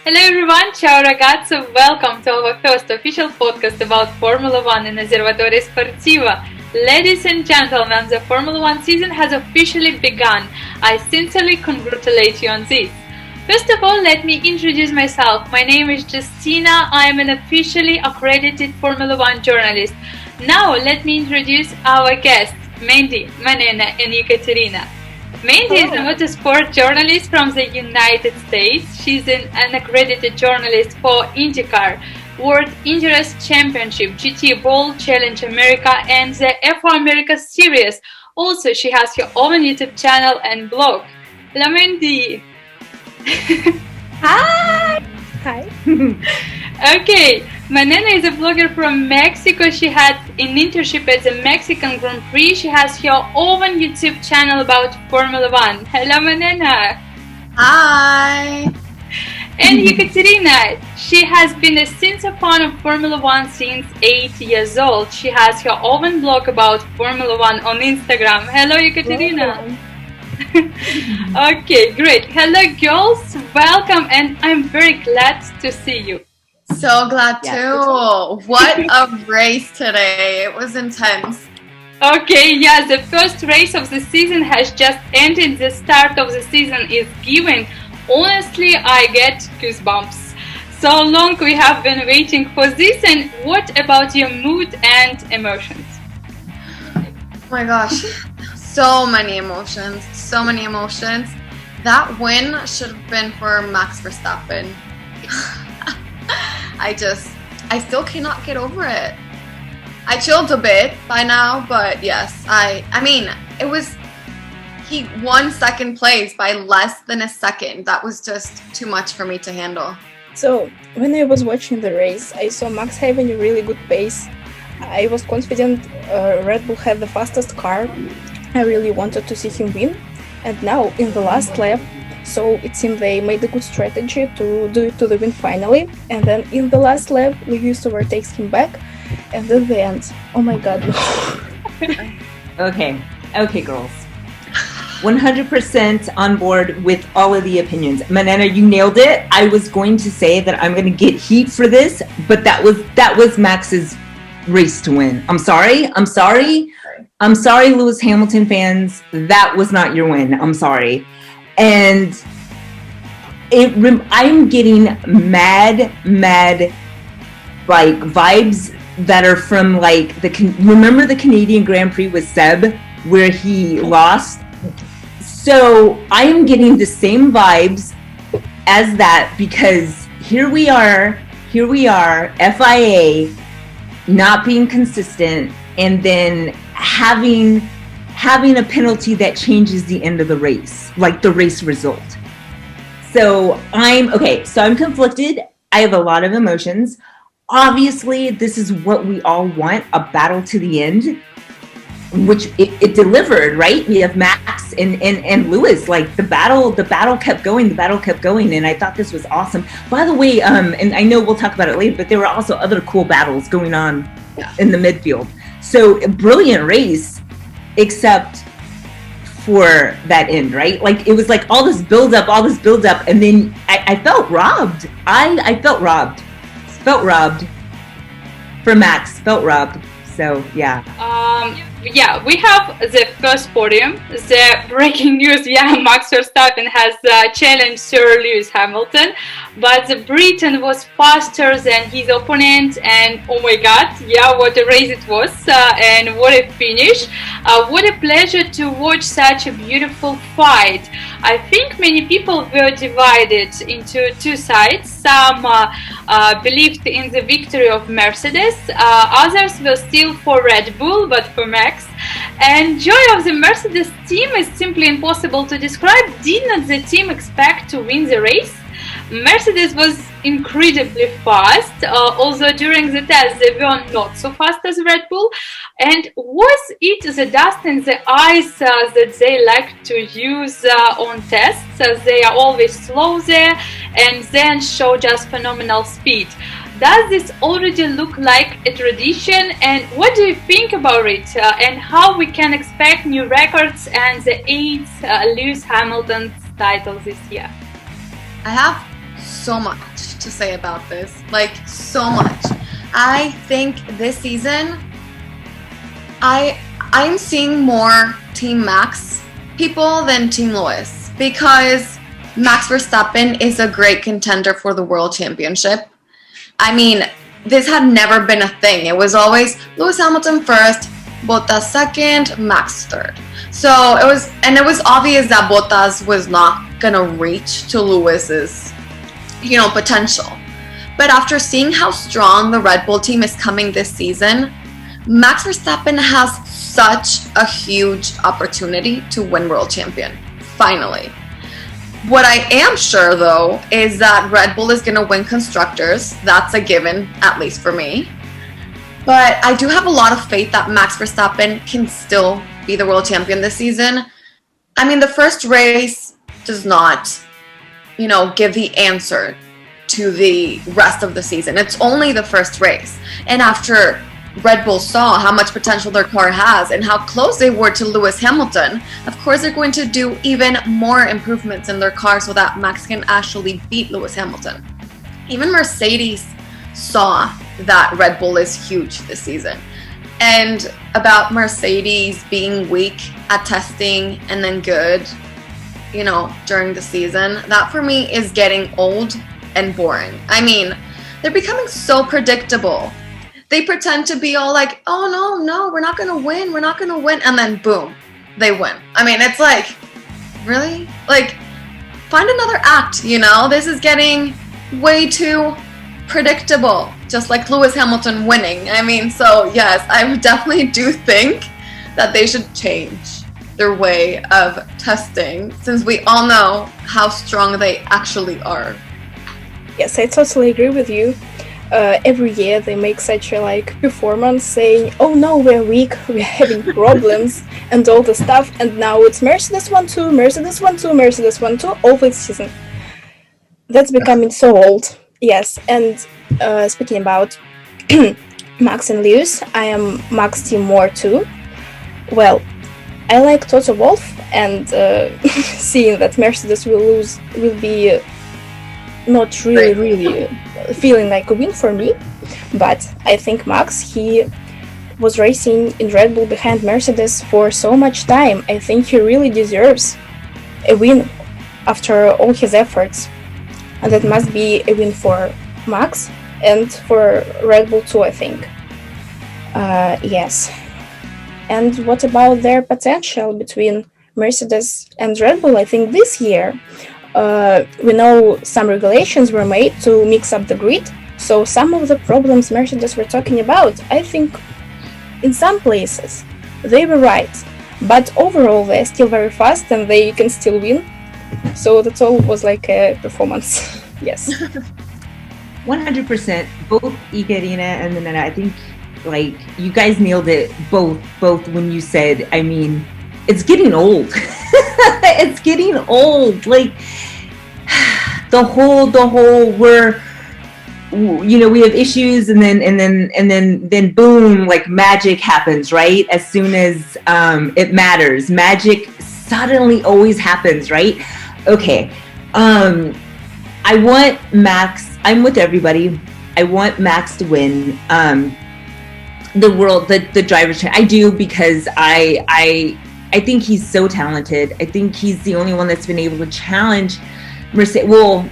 Hello everyone, ciao ragazzi, welcome to our first official podcast about Formula One in Osservatore Sportivo. Ladies and gentlemen, the Formula One season has officially begun. I sincerely congratulate you on this. First of all, let me introduce myself. My name is Jastina. I am an officially accredited Formula One journalist. Now, let me introduce our guests, Mandy, Manena, and Ekaterina. Mandy is a motorsport journalist from the United States. She's an accredited journalist for IndyCar, World Endurance Championship, GT World Challenge America, and the F1 America Series. Also, she has her own YouTube channel and blog. Hello, Mandy. Hi. Okay, Manena is a blogger from Mexico. She had an internship at the Mexican Grand Prix. She has her own YouTube channel about Formula One. Hello, Manena. Hi. And Ekaterina, she has been a sincere fan of Formula One since 8 years old. She has her own blog about Formula One on Instagram. Hello, Ekaterina. Okay, great. Hello, girls. Welcome, and I'm very glad to see you. So glad too. What a race today. It was intense. Okay, yeah, the first race of the season has just ended. The start of the season is given. Honestly, I get goosebumps. So long we have been waiting for this. And what about your mood and emotions? Oh my gosh. So many emotions. That win should have been for Max Verstappen. I still cannot get over it. I chilled a bit by now, but yes, he won second place by less than a second. That was just too much for me to handle. So, when I was watching the race, I saw Max having a really good pace. I was confident Red Bull had the fastest car. I really wanted to see him win. And now, in the last lap, so it seemed they made a good strategy to do it to the win finally. And then in the last lap, Lewis overtakes him back. And at the end, oh my god, no. Okay, girls. 100% on board with all of the opinions. Manena, you nailed it. I was going to say that I'm going to get heat for this, but that was Max's race to win. I'm sorry, Lewis Hamilton fans. That was not your win. I'm sorry. And I'm getting mad like vibes that are from like remember the Canadian Grand Prix with Seb where he lost? So I am getting the same vibes as that because here we are, FIA not being consistent and then having a penalty that changes the end of the race, like the race result. So I'm conflicted. I have a lot of emotions. Obviously, this is what we all want, a battle to the end, which it delivered, right? We have Max and Lewis, like the battle kept going, and I thought this was awesome. By the way, and I know we'll talk about it later, but there were also other cool battles going on in the midfield. So a brilliant race, except for that end, right? Like it was like all this build up, and then I felt robbed. I felt robbed. For Max, felt robbed. So yeah. Yeah, we have the first podium. The breaking news, Max Verstappen has challenged Sir Lewis Hamilton, but the Briton was faster than his opponent, and oh my god, what a race it was, and what a finish. What a pleasure to watch such a beautiful fight. I think many people were divided into two sides. Some believed in the victory of Mercedes, others were still for Red Bull, but for Max. And joy of the Mercedes team is simply impossible to describe. Did not the team expect to win the race? Mercedes was incredibly fast, although during the test they were not so fast as Red Bull. And was it the dust in the eyes that they like to use on tests, as they are always slow there and then show just phenomenal speed? Does this already look like a tradition, and what do you think about it, and how we can expect new records and the 8th Lewis Hamilton's title this year? I have so much to say about this. Like, so much. I think this season, I'm seeing more Team Max people than Team Lewis, because Max Verstappen is a great contender for the World Championship. I mean, this had never been a thing. It was always Lewis Hamilton first, Bottas second, Max third. So it was obvious that Bottas was not gonna reach to Lewis's, potential. But after seeing how strong the Red Bull team is coming this season, Max Verstappen has such a huge opportunity to win World Champion, finally. What I am sure, though, is that Red Bull is going to win Constructors. That's a given, at least for me. But I do have a lot of faith that Max Verstappen can still be the World Champion this season. I mean, the first race does not, give the answer to the rest of the season. It's only the first race. And after Red Bull saw how much potential their car has and how close they were to Lewis Hamilton, of course they're going to do even more improvements in their car so that Max can actually beat Lewis Hamilton. Even Mercedes saw that Red Bull is huge this season. And about Mercedes being weak at testing and then good, during the season, that for me is getting old and boring. I mean, they're becoming so predictable. They pretend to be all like, oh, no, we're not going to win. And then boom, they win. I mean, it's like, really? Like, find another act, This is getting way too predictable, just like Lewis Hamilton winning. I mean, so yes, I definitely do think that they should change their way of testing, since we all know how strong they actually are. Yes, I totally agree with you. Every year they make such a performance saying, oh no, we're weak, we're having problems and all the stuff, and now it's Mercedes 1-2, Mercedes 1-2, Mercedes 1-2 all this season. That's becoming so old. Yes, and speaking about Max and Lewis, I am Max team more too. Well, I like Toto Wolff, and seeing that Mercedes will be not really feeling like a win for me, but I think Max, he was racing in Red Bull behind Mercedes for so much time. I think he really deserves a win after all his efforts, and that must be a win for Max and for Red Bull too, I think. Yes. And what about their potential between Mercedes and Red Bull? I think this year we know some regulations were made to mix up the grid, so some of the problems Mercedes were talking about, I think in some places they were right, but overall they're still very fast and they can still win, so that all was like a performance. Yes. 100%. Both Ekaterina and Manena, I think you guys nailed it both when you said, I mean, it's getting old. It's getting old. The whole we have issues and then boom, magic happens, right? As soon as it matters, magic suddenly always happens, right? Okay. I want Max, I'm with everybody. I want Max to win the driver's chair. I do, because I think he's so talented. I think he's the only one that's been able to challenge Mercedes. Well,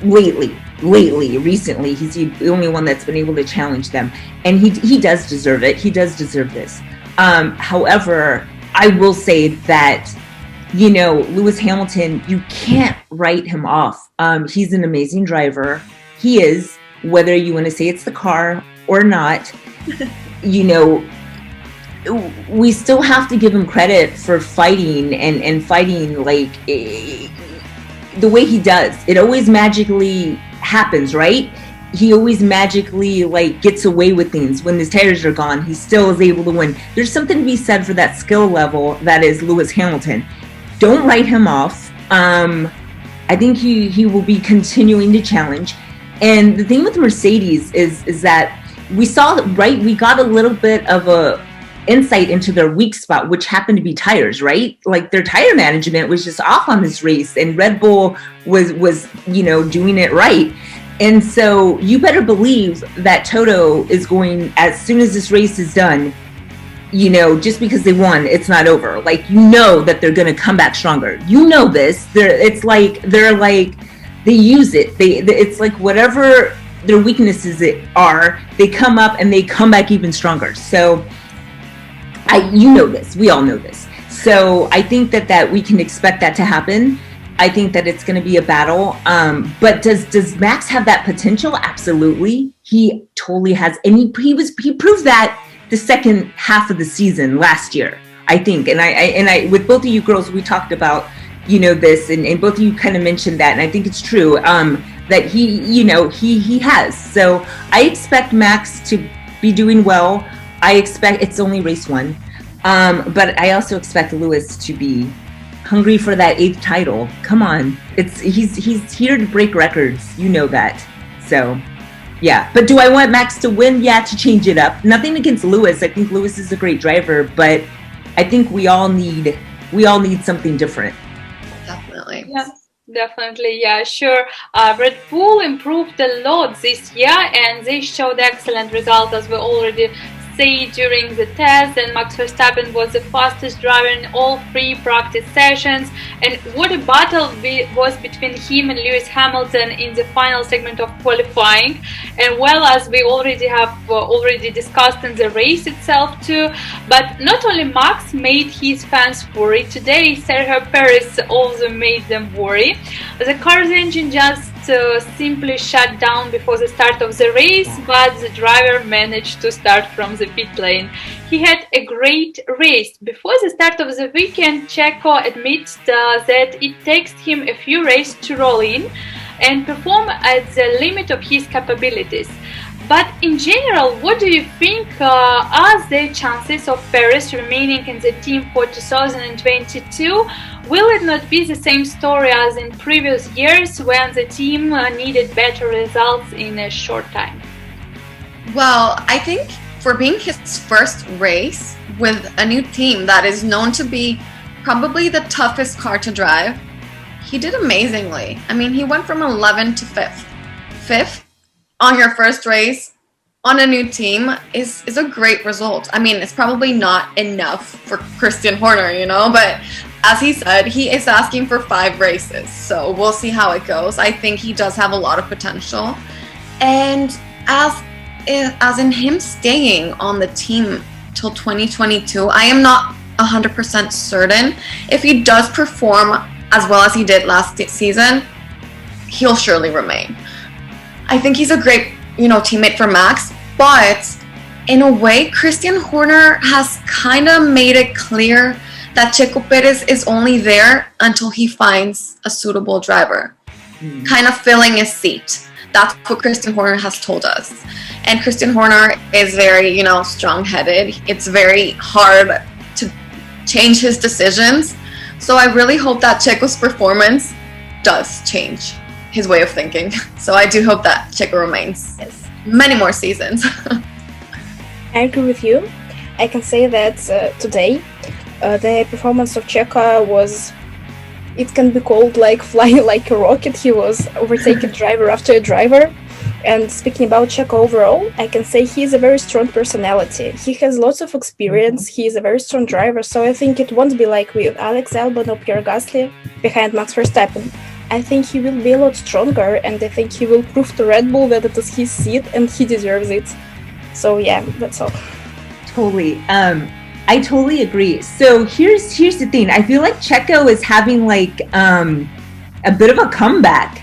recently, he's the only one that's been able to challenge them, and he does deserve it. He does deserve this. However, I will say that Lewis Hamilton, you can't write him off. He's an amazing driver. He is, whether you want to say it's the car or not. We still have to give him credit for fighting and fighting the way he does. It always magically happens, right? He always magically gets away with things. When his tires are gone, he still is able to win. There's something to be said for that skill level that is Lewis Hamilton. Don't write him off. I think he will be continuing to challenge. And the thing with Mercedes is that we saw, right, we got a little bit of insight into their weak spot, which happened to be tires, right? Like their tire management was just off on this race, and Red Bull was doing it right. And so you better believe that Toto is going, as soon as this race is done, just because they won, it's not over. Like, that they're going to come back stronger. This. They use it. It's like whatever their weaknesses are, they come up and they come back even stronger. So this. We all know this. So I think that we can expect that to happen. I think that it's going to be a battle. But does Max have that potential? Absolutely. He totally has. And he proved that the second half of the season last year, I think. And I with both of you girls, we talked about, this, and both of you kind of mentioned that. And I think it's true, that he has. So I expect Max to be doing well. I expect it's only race one. But I also expect Lewis to be hungry for that 8th title. Come on. He's here to break records. That. So yeah. But do I want Max to win? Yeah, to change it up. Nothing against Lewis. I think Lewis is a great driver, but I think we all need something different. Definitely. Yeah. Definitely, yeah, sure. Red Bull improved a lot this year, and they showed excellent results, as we already say during the test. And Max Verstappen was the fastest driver in all 3 practice sessions. And what a battle was between him and Lewis Hamilton in the final segment of qualifying, and well, as we already discussed in the race itself too. But not only Max made his fans worry today, Sergio Perez also made them worry. The car's engine just simply shut down before the start of the race, but the driver managed to start from the pit lane. He had a great race. Before the start of the weekend, Checo admits that it takes him a few races to roll in and perform at the limit of his capabilities. But in general, what do you think are the chances of Perez remaining in the team for 2022? Will it not be the same story as in previous years when the team needed better results in a short time? Well, I think for being his first race with a new team that is known to be probably the toughest car to drive, he did amazingly. I mean, he went from 11th to 5th. 5th on your first race on a new team is a great result. I mean, it's probably not enough for Christian Horner, but as he said, he is asking for 5 races. So we'll see how it goes. I think he does have a lot of potential. And as in him staying on the team till 2022, I am not 100% certain. If he does perform as well as he did last season, he'll surely remain. I think he's a great, teammate for Max, but in a way, Christian Horner has kind of made it clear that Checo Perez is only there until he finds a suitable driver, kind of filling his seat. That's what Christian Horner has told us. And Christian Horner is very, strong-headed. It's very hard to change his decisions. So I really hope that Checo's performance does change his way of thinking. So I do hope that Checo remains many more seasons. I agree with you. I can say that today the performance of Checo was, it can be called like flying like a rocket. He was overtaking driver after driver. And speaking about Checo overall, I can say he's a very strong personality. He has lots of experience. He is a very strong driver. So I think it won't be like with Alex Albon or Pierre Gasly behind Max Verstappen. I think he will be a lot stronger, and I think he will prove to Red Bull that it is his seat and he deserves it. So yeah, that's all. Totally. I totally agree. So here's the thing. I feel like Checo is having like a bit of a comeback.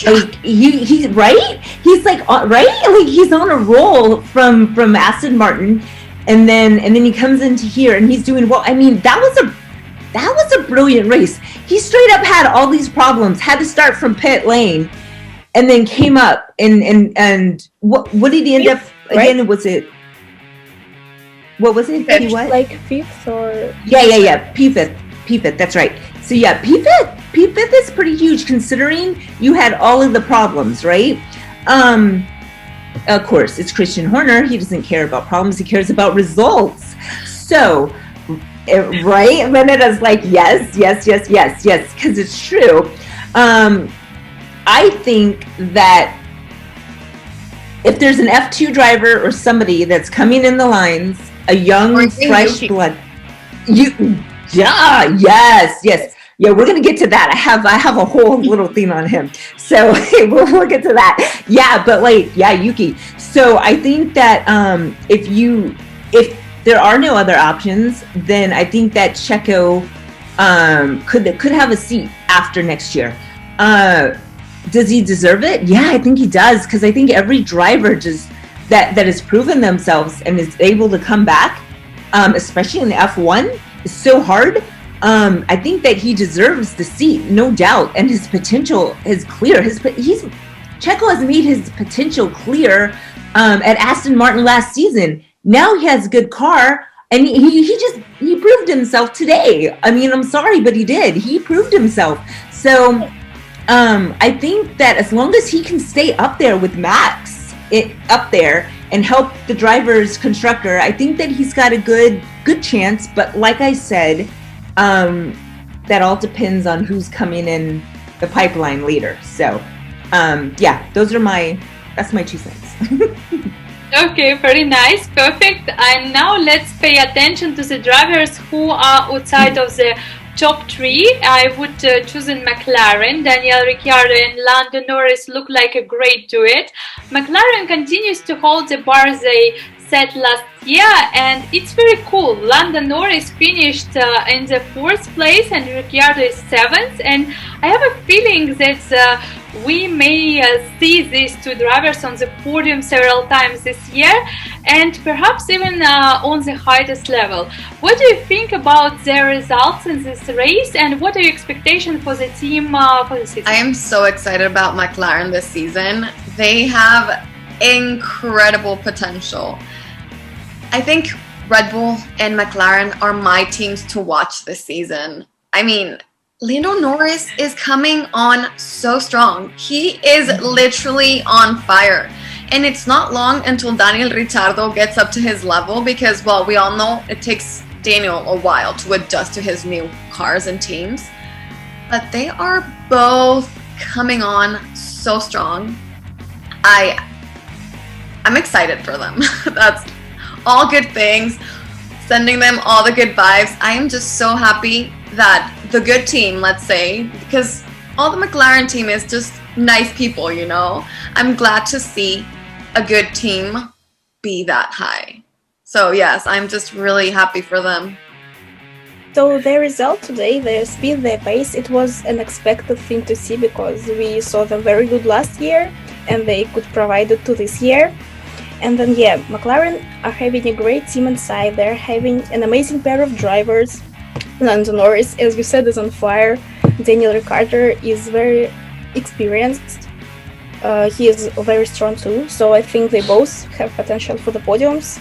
Like he right? He's like right? Like he's on a roll from Aston Martin, and then he comes into here and he's doing well. I mean, that was a brilliant race. He straight up had all these problems, had to start from pit lane, and then came up and what did he end up again? Right? Was it? What was it? He what? Like 5th or? Yeah. P5. That's right. So yeah, P5 is pretty huge considering you had all of the problems, right? of course, it's Christian Horner. He doesn't care about problems. He cares about results. So, right? Manena's like, yes, because it's true. I think that if there's an F2 driver or somebody that's coming in the lines, a young, fresh blood, yes. Yeah, we're gonna get to that. I have a whole little thing on him, so we'll get to that. Yeah, but Yuki. So I think that if there are no other options, then I think that Checo could have a seat after next year. Does he deserve it? Yeah, I think he does, because I think every driver just that has proven themselves and is able to come back, especially in the F1, is so hard. I think that he deserves the seat, no doubt, and his potential is clear. Checo has made his potential clear at Aston Martin last season. Now he has a good car, and he proved himself today. I mean, I'm sorry, but he did. He proved himself. So I think that as long as he can stay up there with Max, up there and help the driver's constructor, I think that he's got a good chance. But like I said, that all depends on who's coming in the pipeline later. So that's my 2 cents. Okay, very nice, perfect. And now let's pay attention to the drivers who are outside of the top 3. I would choose in McLaren. Daniel Ricciardo and Lando Norris look like a great duet. McLaren continues to hold the bar they set last year, and it's very cool. Lando Norris finished in the 4th place and Ricciardo is 7th, and I have a feeling that we may see these 2 drivers on the podium several times this year, and perhaps even on the highest level. What do you think about their results in this race, and what are your expectations for the team for the season? I am so excited about McLaren this season. They have incredible potential. I think Red Bull and McLaren are my teams to watch this season. I mean, Lando Norris is coming on so strong. He is literally on fire. And it's not long until Daniel Ricciardo gets up to his level, because, well, we all know it takes Daniel a while to adjust to his new cars and teams. But they are both coming on so strong. I'm excited for them. That's all good things, sending them all the good vibes. I am just so happy that the good team, let's say, because all the McLaren team is just nice people, you know. I'm glad to see a good team be that high. So yes, I'm just really happy for them. So their result today, their speed, their pace, it was an expected thing to see, because we saw them very good last year and they could provide it to this year. And then McLaren are having a great team inside. They're having an amazing pair of drivers. Lando Norris, as you said, is on fire. Daniel Ricciardo is very experienced. He is very strong too. So I think they both have potential for the podiums.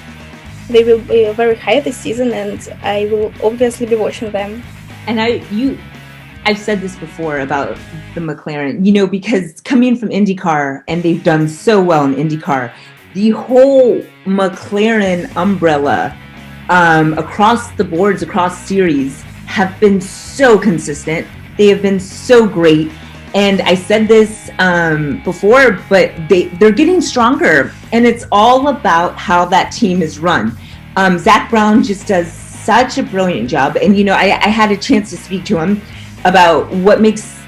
They will be very high this season, and I will obviously be watching them. And I've said this before about the McLaren, because coming from IndyCar, and they've done so well in IndyCar, the whole McLaren umbrella across the boards, across series, have been so consistent. They have been so great. And I said this before, but they're getting stronger. And it's all about how that team is run. Zach Brown just does such a brilliant job. And, I had a chance to speak to him about what makes,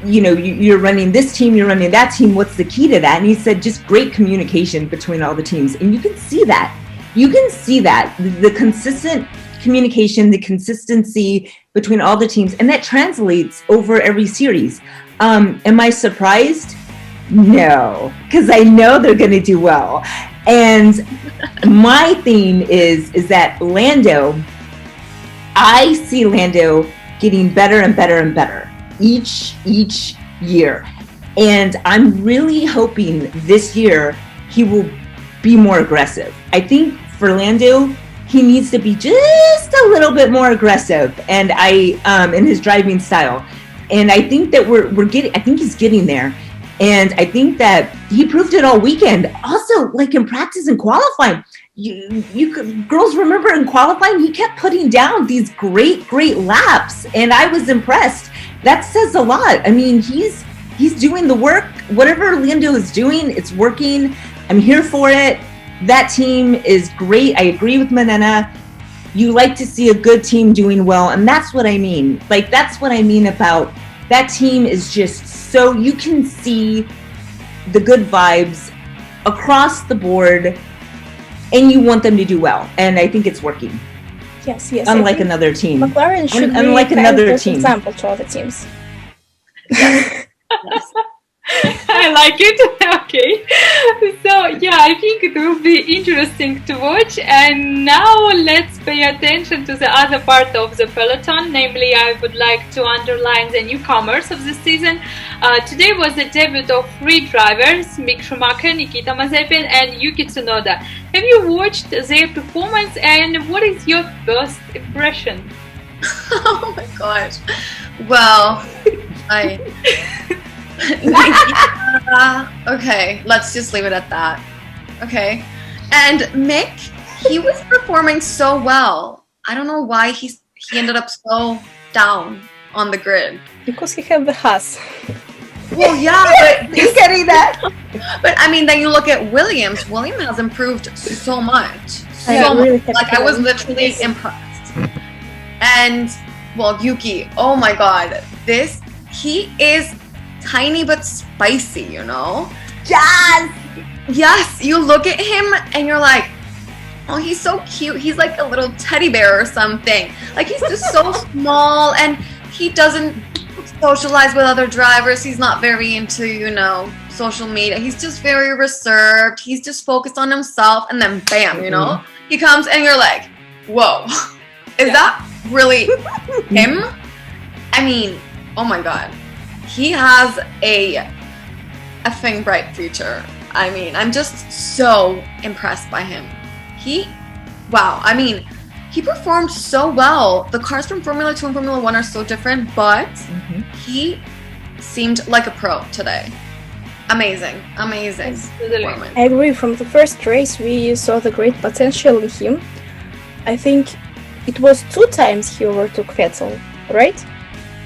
you're running this team, you're running that team. What's the key to that? And he said, just great communication between all the teams. And you can see that. The consistent communication, the consistency between all the teams, and that translates over every series. Am I surprised? No, because I know they're going to do well. And my thing is that Lando, I see Lando getting better and better and better each year. And I'm really hoping this year he will be more aggressive. I think for Lando, he needs to be just a little bit more aggressive, and in his driving style. And I think that I think he's getting there. And I think that he proved it all weekend. Also, like in practice and qualifying, girls remember in qualifying, he kept putting down these great laps. And I was impressed. That says a lot. I mean, he's doing the work. Whatever Lando is doing, it's working. I'm here for it. That team is great. I agree with Manena. You like to see a good team doing well. And that's what I mean. Like, that's what I mean about that team is just so you can see the good vibes across the board and you want them to do well. And I think it's working. Yes. Unlike another team. McLaren should be unlike another team. Example to other teams. Yes. I like it. Okay. So yeah, I think it will be interesting to watch. And now let's pay attention to the other part of the peloton. Namely, I would like to underline the newcomers of the season. Today was the debut of 3 drivers: Mick Schumacher, Nikita Mazepin, and Yuki Tsunoda. Have you watched their performance, and what is your first impression? Oh my gosh. Well, okay, let's just leave it at that. Okay. And Mick, he was performing so well. I don't know why he ended up so down on the grid. Because he had the Haas. Well, yeah, but You're getting that? But I mean, then you look at Williams. Williams has improved so much. Really Like, I was literally impressed. And, well, Yuki, oh my god. He is tiny but spicy, you know? Yes, you look at him and you're like, oh, he's so cute. He's like a little teddy bear or something. Like, he's just so small and he doesn't socialize with other drivers. He's not very into, social media. He's just very reserved. He's just focused on himself, and then bam, he comes and you're like, whoa, is that really him? I mean, oh my god. He has a effing bright future. I mean, I'm just so impressed by him. Wow, I mean, he performed so well. The cars from Formula 2 and Formula 1 are so different, but he seemed like a pro today. Amazing performance. I agree. From the first race, we saw the great potential in him. I think it was 2 times he overtook Vettel, right?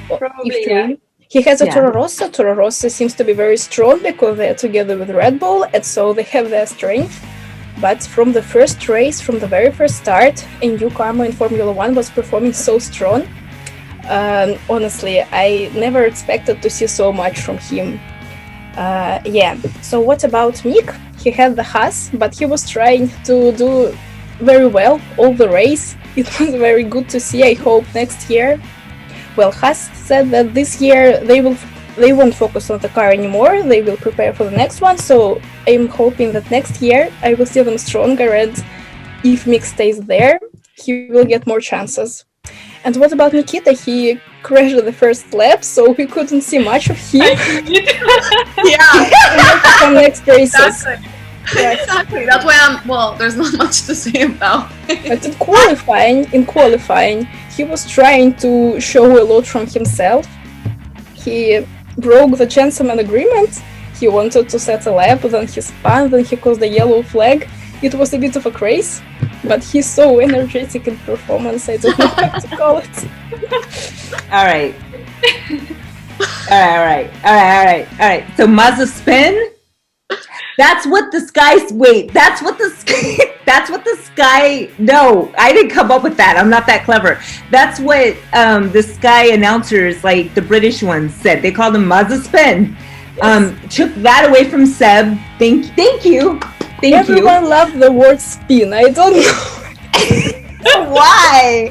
Probably, yeah. He has a Toro Rosso. Toro Rosso seems to be very strong because they're together with Red Bull, and so they have their strength. But from the first race, from the very first start, a newcomer in Formula 1 was performing so strong. Honestly, I never expected to see so much from him. So what about Mick? He had the Haas, but he was trying to do very well all the race. It was very good to see. I hope next year. Well, Haas said that this year they won't focus on the car anymore. They will prepare for the next one. So I'm hoping that next year I will see them stronger, and if Mick stays there, he will get more chances. And what about Nikita? He crashed the first lap, so we couldn't see much of him. From next races. Exactly. That's why there's not much to say about it. But in qualifying, he was trying to show a lot from himself. He broke the gentleman agreement. He wanted to set a lap, then he spun, then he caused a yellow flag. It was a bit of a craze, but he's so energetic in performance, I don't know how to call it. All right. So Mazda spin? That's what the Sky, no, I didn't come up with that. I'm not that clever. That's what the Sky announcers, like the British ones, said. They called them Mazda spin. Yes. Took that away from Seb. Thank you. Everyone loved the word spin. I don't know. Why?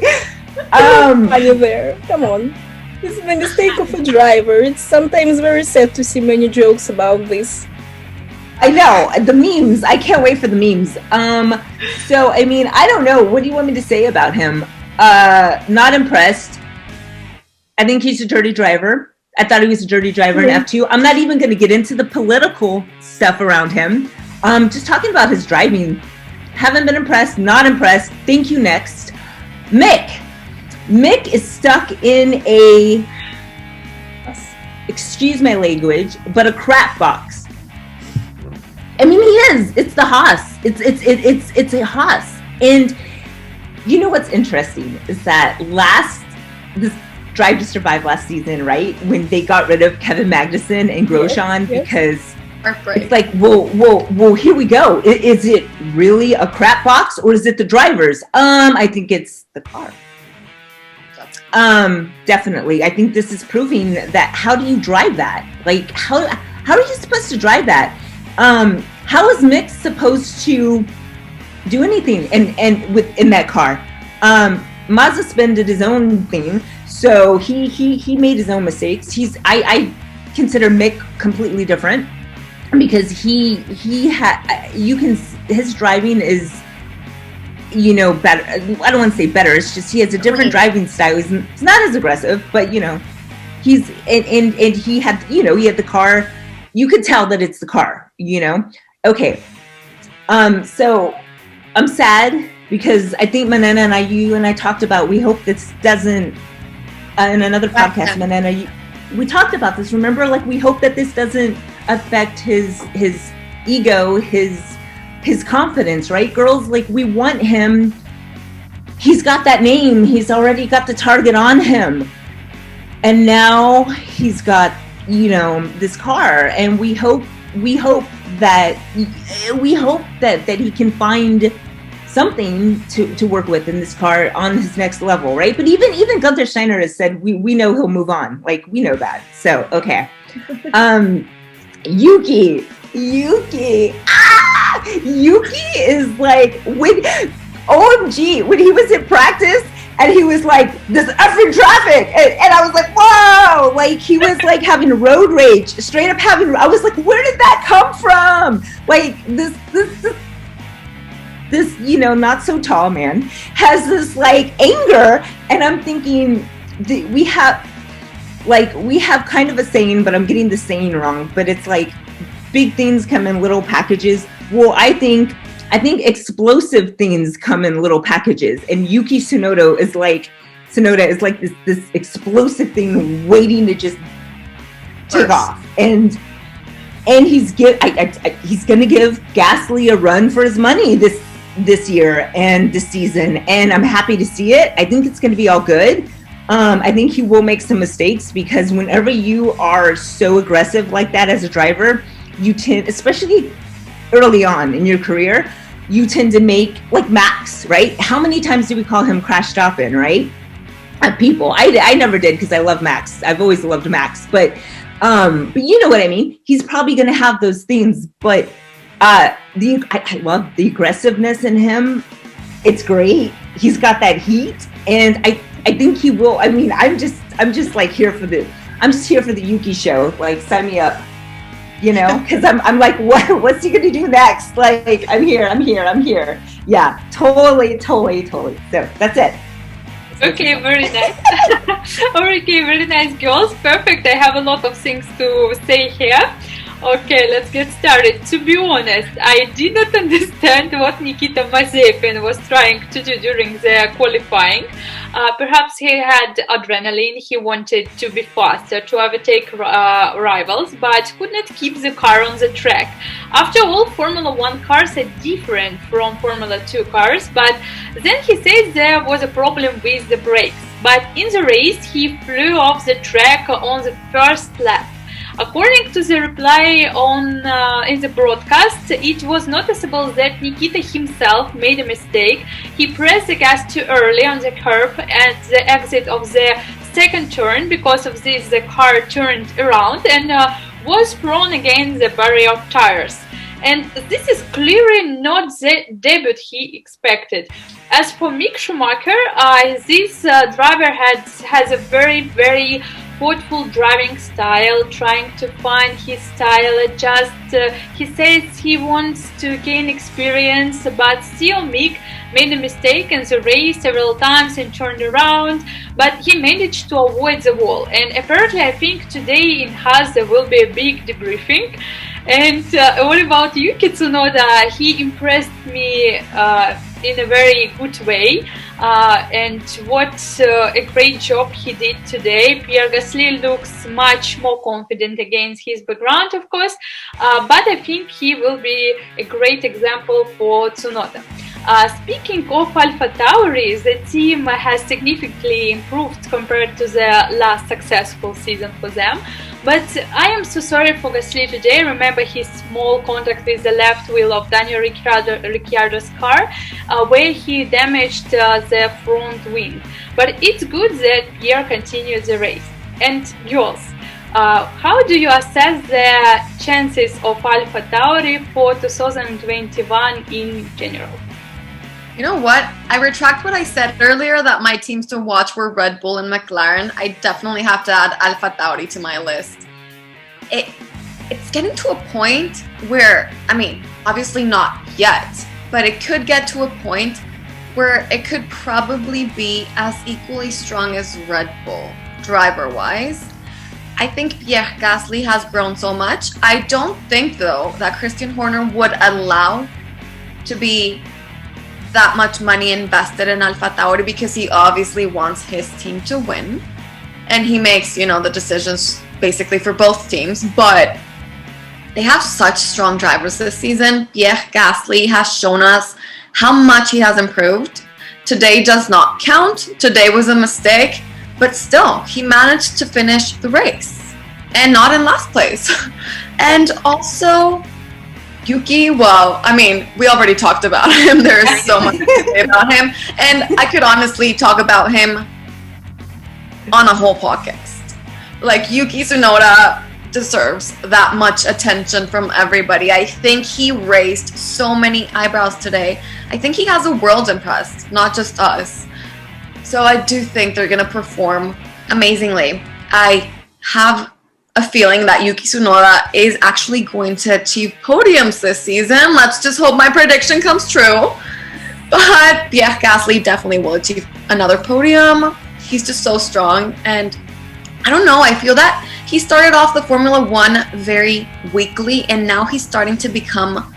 Are you there? Come on. It's the mistake of a driver. It's sometimes very sad to see many jokes about this. I know, the memes. I can't wait for the memes. So, I mean, I don't know. What do you want me to say about him? Not impressed. I think he's a dirty driver. I thought he was a dirty driver in F2. I'm not even going to get into the political stuff around him. Just talking about his driving. Haven't been impressed, not impressed. Thank you, next. Mick is stuck in a excuse my language, but a crap box. I mean, he is. It's the Haas. It's a Haas. And you know what's interesting is that this Drive to Survive last season, right? When they got rid of Kevin Magnussen and Grosjean, because it's like, whoa, here we go. Is it really a crap box or is it the drivers? I think it's the car. Definitely. I think this is proving that how do you drive that? Like, how are you supposed to drive that? How is Mick supposed to do anything in that car? Mazepin did his own thing, so he made his own mistakes. I consider Mick completely different because his driving is, you know, better. I don't want to say better. It's just he has a different driving style. He's not as aggressive, but you know, he had the car. You could tell that it's the car, you know. Okay, so I'm sad because I think Manena you and I talked about. We hope this doesn't. In another podcast, Manena, we talked about this. Remember, like we hope that this doesn't affect his ego, his confidence, right? Girls, like we want him. He's got that name. He's already got the target on him, and now he's got, you know, this car, and we hope that he can find something to work with in this car on his next level, right? But even Gunther Steiner has said we know he'll move on. Like we know that. So okay, Yuki, Yuki is like when OMG when he was in practice. And he was like, this effing traffic. And I was like, whoa. Like, he was like having road rage. Straight up having, I was like, where did that come from? Like, this, you know, not so tall man has this like anger. And I'm thinking, we have kind of a saying, but I'm getting the saying wrong. But it's like, big things come in little packages. Well, I think explosive things come in little packages, and Yuki Tsunoda is like this explosive thing waiting to just take off, and he's gonna give Gasly a run for his money this year and this season, and I'm happy to see it. I think it's gonna be all good. I think he will make some mistakes because whenever you are so aggressive like that as a driver, you tend, especially early on in your career, you tend to make, like Max, right? How many times do we call him Crash Stoppin', right? People, I never did because I love Max. I've always loved Max, but you know what I mean? He's probably going to have those things, but I love the aggressiveness in him. It's great. He's got that heat, and I think he will. I mean, I'm just like here for the Yuki show. Like, sign me up. You know, because I'm like, what's he gonna do next? Like, I'm here. Yeah, totally. So that's it. Okay, very nice. Okay, very nice, girls. Perfect. I have a lot of things to say here. Okay, let's get started. To be honest, I did not understand what Nikita Mazepin was trying to do during the qualifying. Perhaps he had adrenaline, he wanted to be faster, to overtake rivals, but could not keep the car on the track. After all, Formula 1 cars are different from Formula 2 cars, but then he says there was a problem with the brakes. But in the race, he flew off the track on the first lap. According to the reply in the broadcast, it was noticeable that Nikita himself made a mistake. He pressed the gas too early on the curb at the exit of the second turn. Because of this, the car turned around and was thrown against the barrier of tires. And this is clearly not the debut he expected. As for Mick Schumacher, this driver has a very, very thoughtful driving style, trying to find his style, adjust. He says he wants to gain experience, but still Mick made a mistake in the race several times and turned around, but he managed to avoid the wall. And apparently I think today in Haas there will be a big debriefing. And what about Yuki Tsunoda? He impressed me in a very good way. And what a great job he did today. Pierre Gasly looks much more confident against his background, of course, but I think he will be a great example for Tsunoda. Speaking of AlphaTauri, the team has significantly improved compared to the last successful season for them. But I am so sorry for Gasly today. Remember his small contact with the left wheel of Daniel Ricciardo's car, where he damaged the front wing. But it's good that Pierre continued the race. And girls, how do you assess the chances of AlphaTauri for 2021 in general? You know what? I retract what I said earlier that my teams to watch were Red Bull and McLaren. I definitely have to add AlphaTauri to my list. It's getting to a point where, I mean, obviously not yet, but it could get to a point where it could probably be as equally strong as Red Bull, driver-wise. I think Pierre Gasly has grown so much. I don't think, though, that Christian Horner would allow to be that much money invested in AlphaTauri because he obviously wants his team to win. And he makes, the decisions basically for both teams. But they have such strong drivers this season. Pierre Gasly has shown us how much he has improved. Today does not count. Today was a mistake. But still, he managed to finish the race. And not in last place. And also, Yuki, well, I mean, we already talked about him. There is so much to say about him. And I could honestly talk about him on a whole podcast. Like, Yuki Tsunoda deserves that much attention from everybody. I think he raised so many eyebrows today. I think he has the world impressed, not just us. So I do think they're going to perform amazingly. I have a feeling that Yuki Tsunoda is actually going to achieve podiums this season. Let's just hope my prediction comes true. But Pierre Gasly definitely will achieve another podium. He's just so strong. And I don't know, I feel that he started off the Formula One very weakly, and now he's starting to become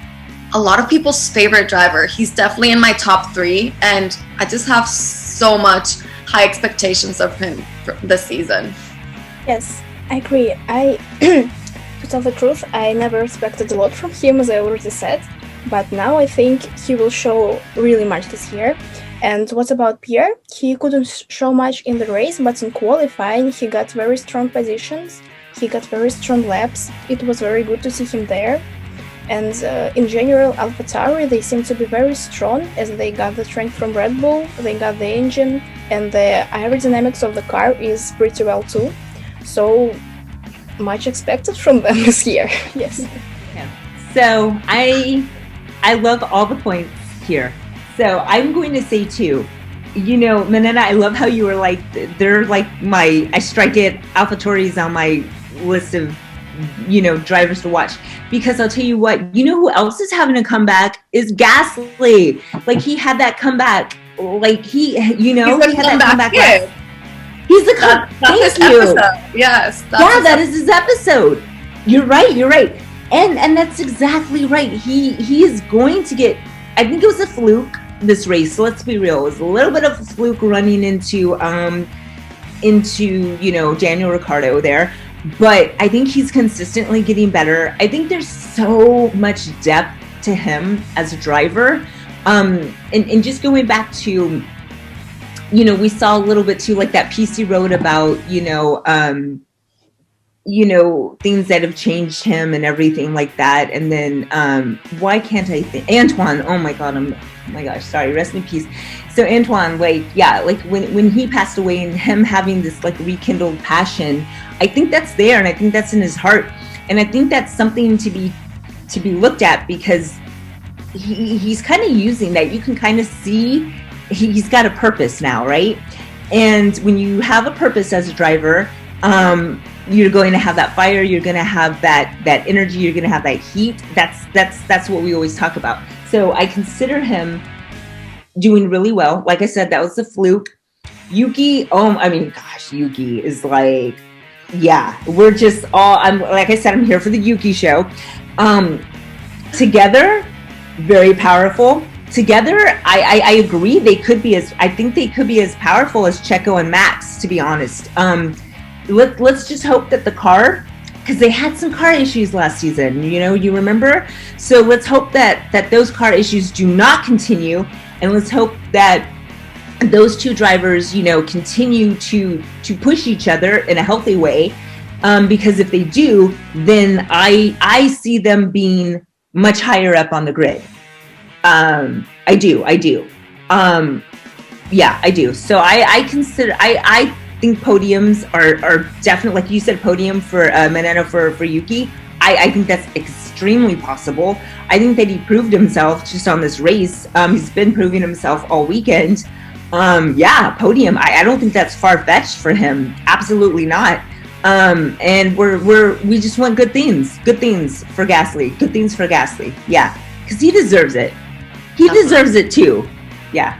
a lot of people's favorite driver. He's definitely in my top 3, and I just have so much high expectations of him for this season. Yes, I agree. To tell the truth, I never expected a lot from him, as I already said, but now I think he will show really much this year. And what about Pierre? He couldn't show much in the race, but in qualifying he got very strong positions, he got very strong laps. It was very good to see him there. And in general, AlphaTauri, they seem to be very strong, as they got the strength from Red Bull, they got the engine, and the aerodynamics of the car is pretty well too. So much expected from them this year. Yes. Yeah. So I love all the points here. So I'm going to say too, Manena, I love how you were like, they're like I strike it, AlphaTauri's on my list of, drivers to watch. Because I'll tell you what, who else is having a comeback is Gasly. Like, he had that comeback. Like, he had that comeback. He's the comeback. That's his episode. Yes. That is his episode. You're right. And that's exactly right. He is going to get, I think it was a fluke, this race. So let's be real. It was a little bit of a fluke running into Daniel Ricciardo there. But I think he's consistently getting better. I think there's so much depth to him as a driver. And just going back to, we saw a little bit too, like that piece he wrote about, things that have changed him and everything like that. And then why can't I think Antoine? Oh my gosh, sorry, rest in peace. So Antoine, when he passed away and him having this like rekindled passion, I think that's there, and I think that's in his heart, and I think that's something to be looked at, because he's kind of using that. You can kind of see he's got a purpose now, right? And when you have a purpose as a driver, you're going to have that fire, you're going to have that energy, you're going to have that heat. That's what we always talk about. So I consider him doing really well. Like I said, that was a fluke. Yuki, Yuki is like, we're just all, like I said, I'm here for the Yuki show. Together, very powerful. together, I agree. I think they could be as powerful as Checo and Max, to be honest. Let's just hope that the car, because they had some car issues last season, you remember? So let's hope that those car issues do not continue, and let's hope that those two drivers, continue to push each other in a healthy way. Because if they do, then I see them being much higher up on the grid. I do. Yeah, I do. So I think podiums are definitely, like you said, podium for Manena for Yuki. I think that's extremely possible. I think that he proved himself just on this race. He's been proving himself all weekend. Yeah, podium. I don't think that's far-fetched for him. Absolutely not. And we just want good things for Gasly. Yeah, because he deserves it. He deserves it too. Yeah.